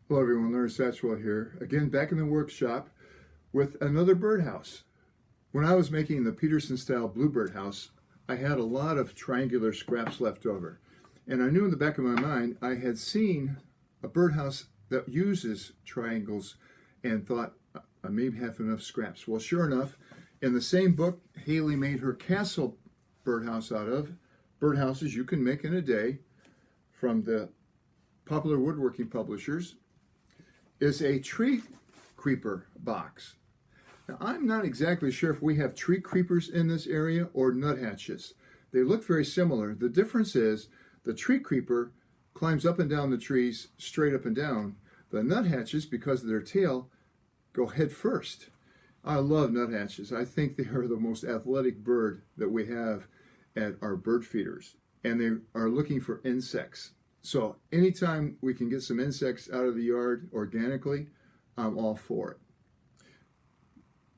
Hello everyone, Nuthatch here. Again, back in the workshop with another birdhouse. When I was making the Peterson style bluebird house, I had a lot of triangular scraps left over. And I knew in the back of my mind, I had seen a birdhouse that uses triangles and thought I may have enough scraps. Well, sure enough, in the same book Haley made her castle birdhouse out of, birdhouses you can make in a day from the popular woodworking publishers, is a tree creeper box. Now, I'm not exactly sure if we have tree creepers in this area or nuthatches. They look very similar. The difference is the tree creeper climbs up and down the trees, straight up and down. The nuthatches, because of their tail, go head first. I love nuthatches. I think they are the most athletic bird that we have at our bird feeders, and they are looking for insects. So anytime we can get some insects out of the yard organically, I'm all for it.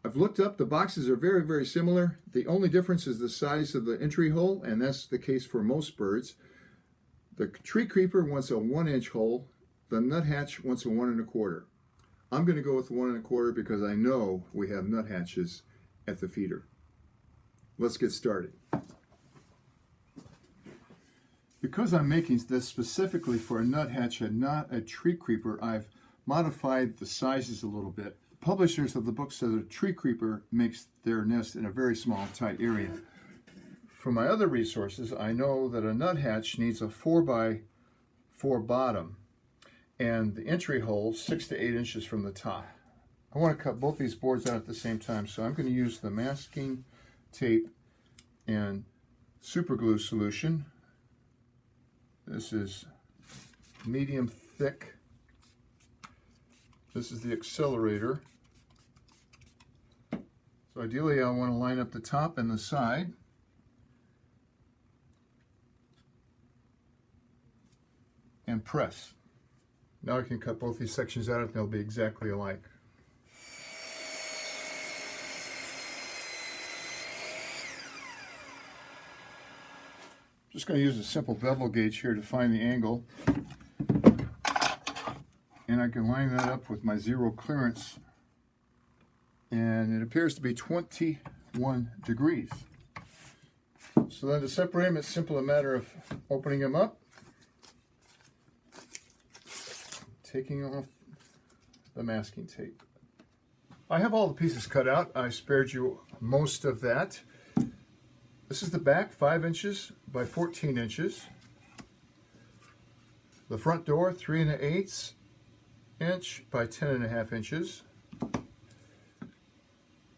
I've looked up, the boxes are very, very similar. The only difference is the size of the entry hole, and that's the case for most birds. The tree creeper wants a 1-inch hole. The nuthatch wants a 1 1/4. I'm going to go with 1 1/4 because I know we have nuthatches at the feeder. Let's get started. Because I'm making this specifically for a nuthatch and not a tree creeper, I've modified the sizes a little bit. The publishers of the book said a tree creeper makes their nest in a very small, tight area. From my other resources, I know that a nuthatch needs a 4x4 bottom and the entry hole 6 to 8 inches from the top. I want to cut both these boards out at the same time, so I'm going to use the masking tape and super glue solution. This is medium thick. This is the accelerator. So ideally I want to line up the top and the side. And press. Now I can cut both these sections out and they'll be exactly alike. Just going to use a simple bevel gauge here to find the angle, and I can line that up with my zero clearance, and it appears to be 21 degrees. So then to separate them, it's simply a matter of opening them up, taking off the masking tape. I have all the pieces cut out. I spared you most of that. This is the back, 5 inches by 14 inches. The front door, 3 1/8 inch by 10 1/2 inches.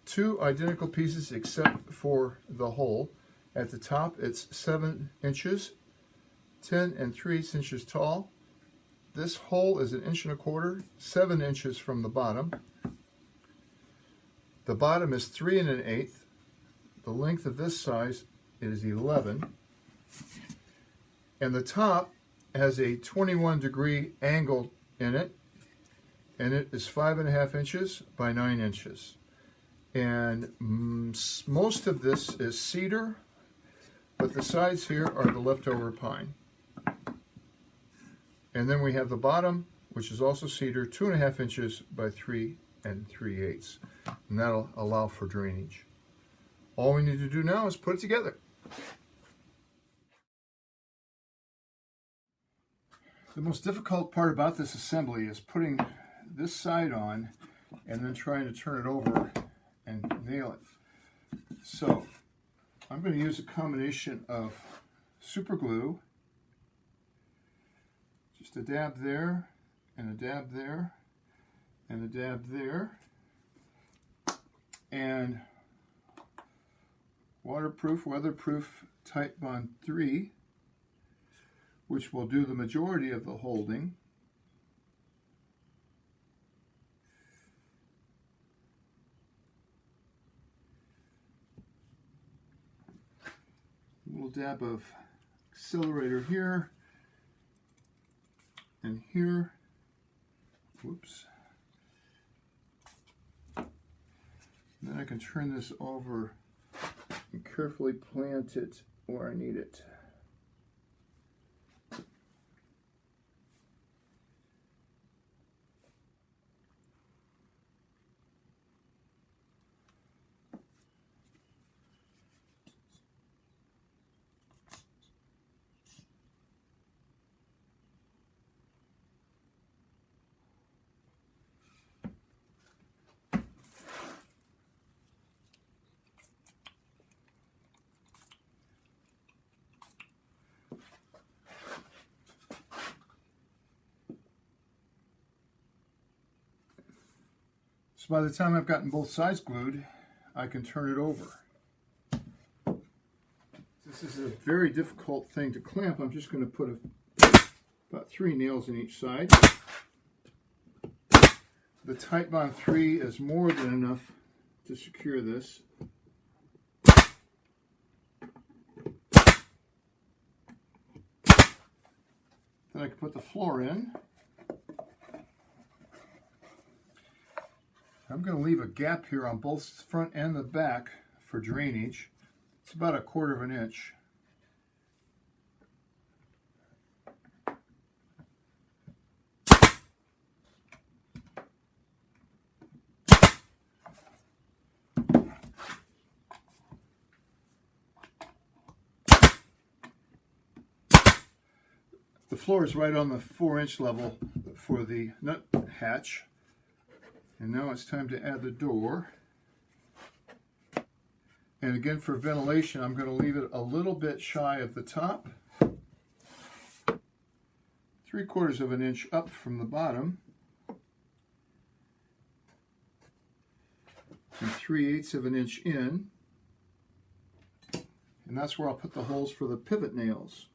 Two identical pieces except for the hole. At the top, it's 7 inches, 10 3/8 inches tall. This hole is 1 1/4 inches, 7 inches from the bottom. The bottom is 3 1/8. The length of this size is 11, and the top has a 21-degree angle in it, and it is 5 1/2 inches by 9 inches. And most of this is cedar, but the sides here are the leftover pine. And then we have the bottom, which is also cedar, 2 1/2 inches by 3 3/8, and that'll allow for drainage. All we need to do now is put it together. The most difficult part about this assembly is putting this side on and then trying to turn it over and nail it. So I'm going to use a combination of super glue, just a dab there, and a dab there, and a dab there, and waterproof, weatherproof Titebond 3, which will do the majority of the holding. A little dab of accelerator here and here. Whoops. And then I can turn this over and carefully plant it where I need it. So by the time I've gotten both sides glued, I can turn it over. This is a very difficult thing to clamp. I'm just going to put about 3 nails in each side. The Tight Bond 3 is more than enough to secure this. Then I can put the floor in. I'm going to leave a gap here on both front and the back for drainage. It's about 1/4 inch. The floor is right on the 4-inch level for the Nuthatch. And now it's time to add the door. And again, for ventilation, I'm going to leave it a little bit shy of the top. 3/4 inch up from the bottom. And 3/8 inch in. And that's where I'll put the holes for the pivot nails.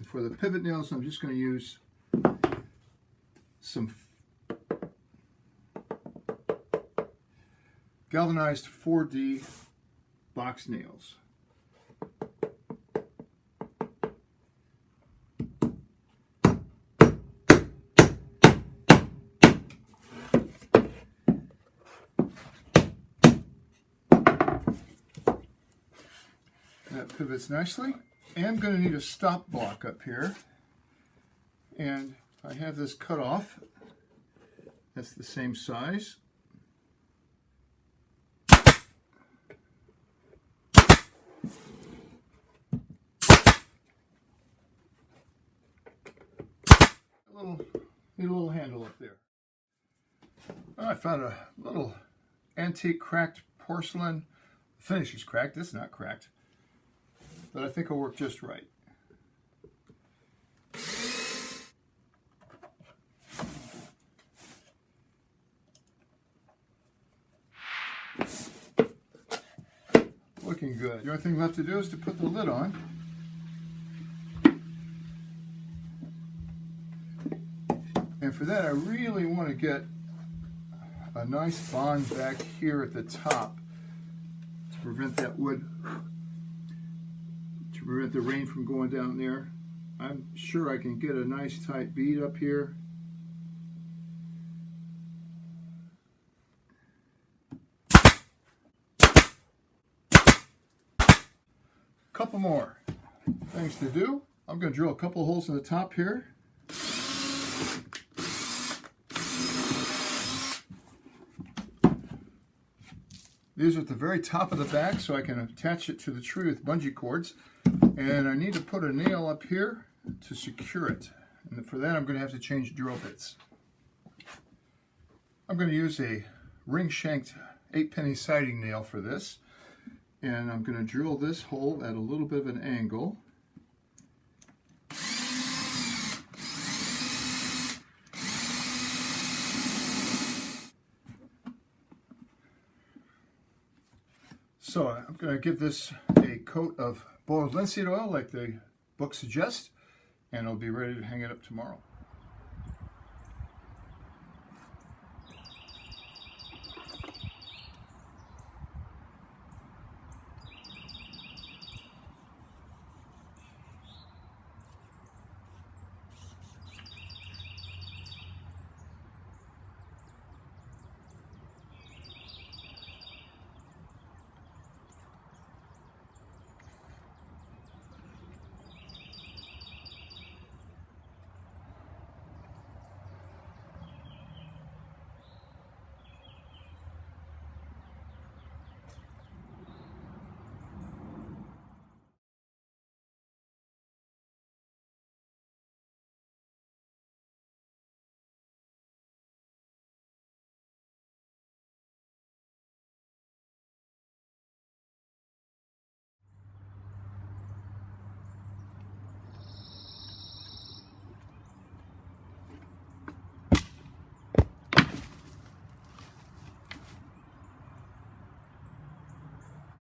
For the pivot nails, I'm just going to use some galvanized 4D box nails. That pivots nicely. I'm going to need a stop block up here, and I have this cut off. That's the same size. Need a little handle up there. Oh, I found a little antique cracked porcelain. The finish is cracked. It's not cracked, but I think it'll work just right. Looking good. The only thing left to do is to put the lid on. And for that, I really want to get a nice bond back here at the top to prevent that wood, to prevent the rain from going down there. I'm sure I can get a nice tight bead up here. Couple more things to do. I'm going to drill a couple holes in the top here. These are at the very top of the back, so I can attach it to the tree with bungee cords. And I need to put a nail up here to secure it. And for that, I'm going to have to change drill bits. I'm going to use a ring-shanked 8-penny siding nail for this. And I'm going to drill this hole at a little bit of an angle. So I'm going to give this a coat of boiled linseed oil like the book suggests, and I'll be ready to hang it up tomorrow.